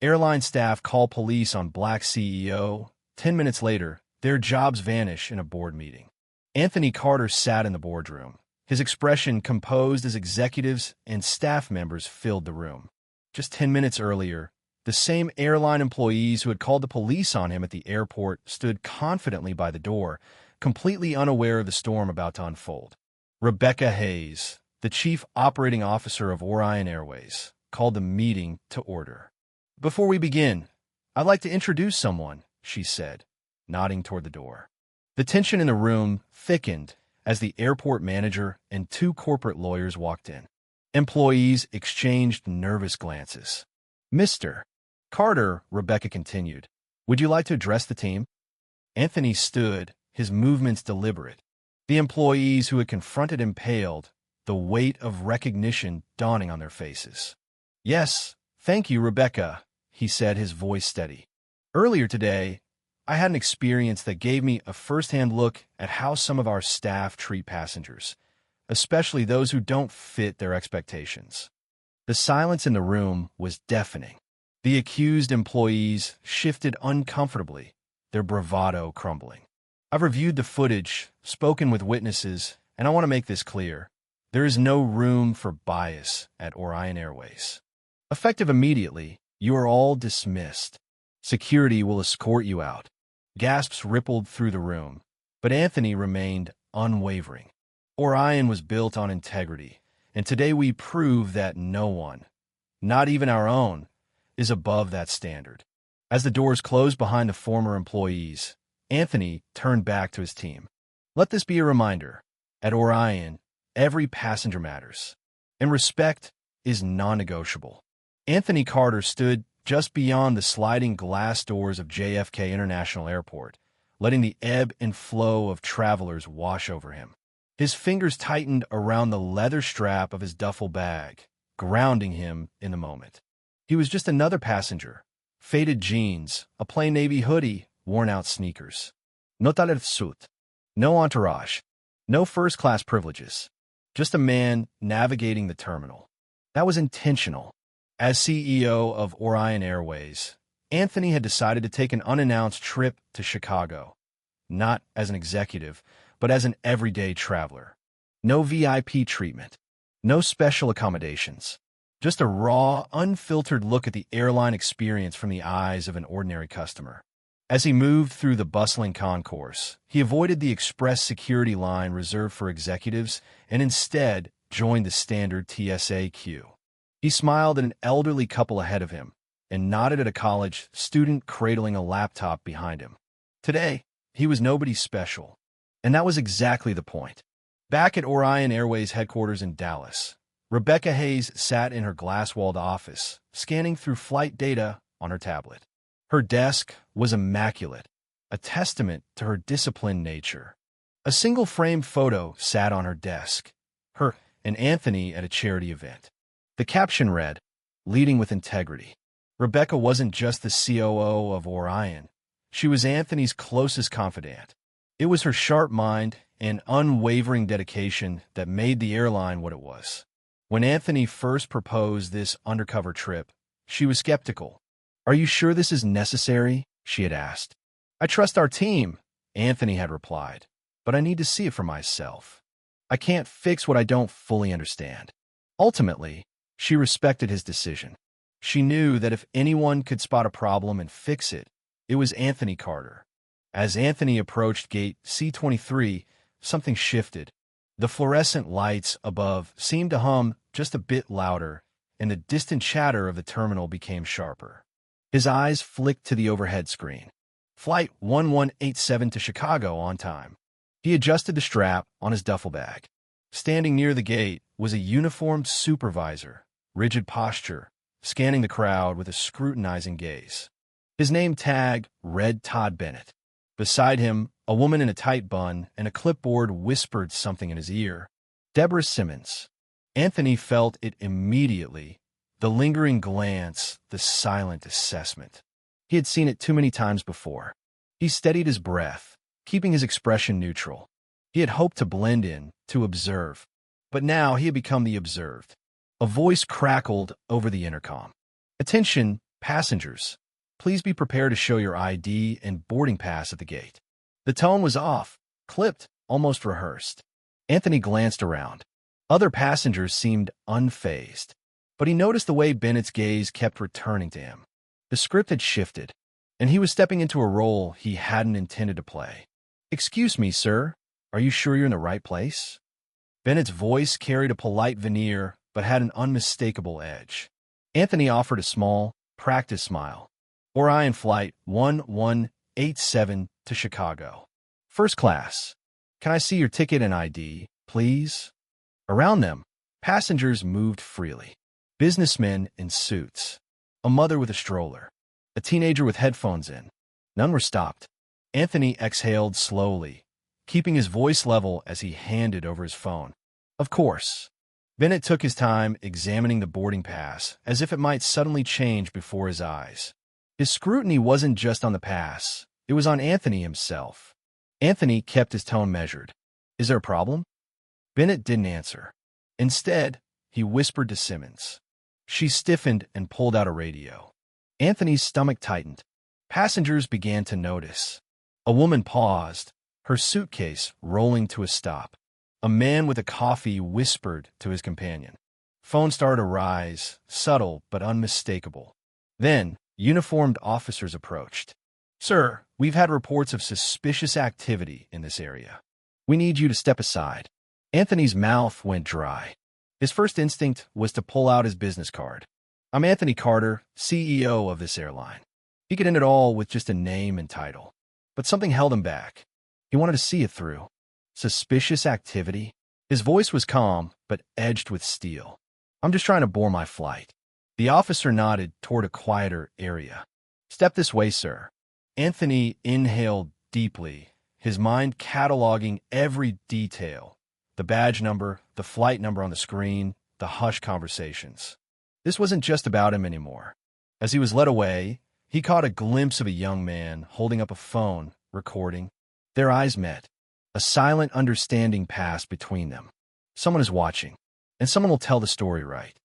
Airline staff call police on black CEO. 10 minutes later, their jobs vanish in a board meeting. Anthony Carter sat in the boardroom, his expression composed as executives and staff members filled the room. Just 10 minutes earlier, the same airline employees who had called the police on him at the airport stood confidently by the door, completely unaware of the storm about to unfold. Rebecca Hayes, the chief operating officer of Orion Airways, called the meeting to order. "Before we begin, I'd like to introduce someone," she said, nodding toward the door. The tension in the room thickened as the airport manager and two corporate lawyers walked in. Employees exchanged nervous glances. "Mr. Carter," Rebecca continued, "would you like to address the team?" Anthony stood, his movements deliberate. The employees who had confronted him paled, the weight of recognition dawning on their faces. "Yes, thank you, Rebecca," he said, his voice steady. "Earlier today, I had an experience that gave me a first-hand look at how some of our staff treat passengers, especially those who don't fit their expectations." The silence in the room was deafening. The accused employees shifted uncomfortably, their bravado crumbling. "I've reviewed the footage, spoken with witnesses, and I want to make this clear. There is no room for bias at Orion Airways. Effective immediately, you are all dismissed. Security will escort you out." Gasps rippled through the room, but Anthony remained unwavering. Orion was built on integrity, and today we prove that no one, not even our own, is above that standard. As the doors closed behind the former employees, Anthony turned back to his team. "Let this be a reminder. At Orion, every passenger matters, and respect is non-negotiable." Anthony Carter stood just beyond the sliding glass doors of JFK International Airport, letting the ebb and flow of travelers wash over him. His fingers tightened around the leather strap of his duffel bag, grounding him in the moment. He was just another passenger. Faded jeans, a plain navy hoodie, worn-out sneakers. No taler suit. No entourage. No first-class privileges. Just a man navigating the terminal. That was intentional. As CEO of Orion Airways, Anthony had decided to take an unannounced trip to Chicago, not as an executive, but as an everyday traveler. No VIP treatment, no special accommodations, just a raw, unfiltered look at the airline experience from the eyes of an ordinary customer. As he moved through the bustling concourse, he avoided the express security line reserved for executives and instead joined the standard TSA queue. He smiled at an elderly couple ahead of him and nodded at a college student cradling a laptop behind him. Today, he was nobody special, and that was exactly the point. Back at Orion Airways headquarters in Dallas, Rebecca Hayes sat in her glass-walled office, scanning through flight data on her tablet. Her desk was immaculate, a testament to her disciplined nature. A single-frame photo sat on her desk, her and Anthony at a charity event. The caption read, "Leading with integrity." Rebecca wasn't just the COO of Orion. She was Anthony's closest confidant. It was her sharp mind and unwavering dedication that made the airline what it was. When Anthony first proposed this undercover trip, she was skeptical. "Are you sure this is necessary?" she had asked. "I trust our team," Anthony had replied, "but I need to see it for myself. I can't fix what I don't fully understand." Ultimately, she respected his decision. She knew that if anyone could spot a problem and fix it, it was Anthony Carter. As Anthony approached gate C-23, something shifted. The fluorescent lights above seemed to hum just a bit louder, and the distant chatter of the terminal became sharper. His eyes flicked to the overhead screen. Flight 1187 to Chicago on time. He adjusted the strap on his duffel bag. Standing near the gate was a uniformed supervisor, rigid posture, scanning the crowd with a scrutinizing gaze. His name tag read Todd Bennett. Beside him, a woman in a tight bun and a clipboard whispered something in his ear. Deborah Simmons. Anthony felt it immediately, the lingering glance, the silent assessment. He had seen it too many times before. He steadied his breath, keeping his expression neutral. He had hoped to blend in, to observe. But now he had become the observed. A voice crackled over the intercom. "Attention, Passengers, please be prepared to show your ID and boarding pass at the gate. The tone was off, clipped, almost rehearsed. Anthony glanced around. Other passengers seemed unfazed, but he noticed the way Bennett's gaze kept returning to him. The script had shifted, and he was stepping into a role he hadn't intended to play. "Excuse me, sir. Are you sure you're in the right place?" Bennett's voice carried a polite veneer, but had an unmistakable edge. Anthony offered a small, practiced smile. Orion Flight 1187 to Chicago. First class. Can I see your ticket and ID, please? Around them, passengers moved freely. Businessmen in suits. A mother with a stroller. A teenager with headphones in. None were stopped. Anthony exhaled slowly, keeping his voice level as he handed over his phone. Of course. Bennett took his time examining the boarding pass, as if it might suddenly change before his eyes. His scrutiny wasn't just on the pass, it was on Anthony himself. Anthony kept his tone measured. "Is there a problem?" Bennett didn't answer. Instead, he whispered to Simmons. She stiffened and pulled out a radio. Anthony's stomach tightened. Passengers began to notice. A woman paused, her suitcase rolling to a stop. A man with a coffee whispered to his companion. Phone started to rise, subtle but unmistakable. Then, uniformed officers approached. "Sir, we've had reports of suspicious activity in this area. We need you to step aside." Anthony's mouth went dry. His first instinct was to pull out his business card. "I'm Anthony Carter, CEO of this airline." He could end it all with just a name and title. But something held him back. He wanted to see it through. Suspicious activity? His voice was calm, but edged with steel. "I'm just trying to board my flight." The officer nodded toward a quieter area. "Step this way, sir." Anthony inhaled deeply, his mind cataloging every detail. The badge number, the flight number on the screen, the hushed conversations. This wasn't just about him anymore. As he was led away, he caught a glimpse of a young man holding up a phone, recording. Their eyes met. A silent understanding passed between them. Someone is watching, and someone will tell the story right.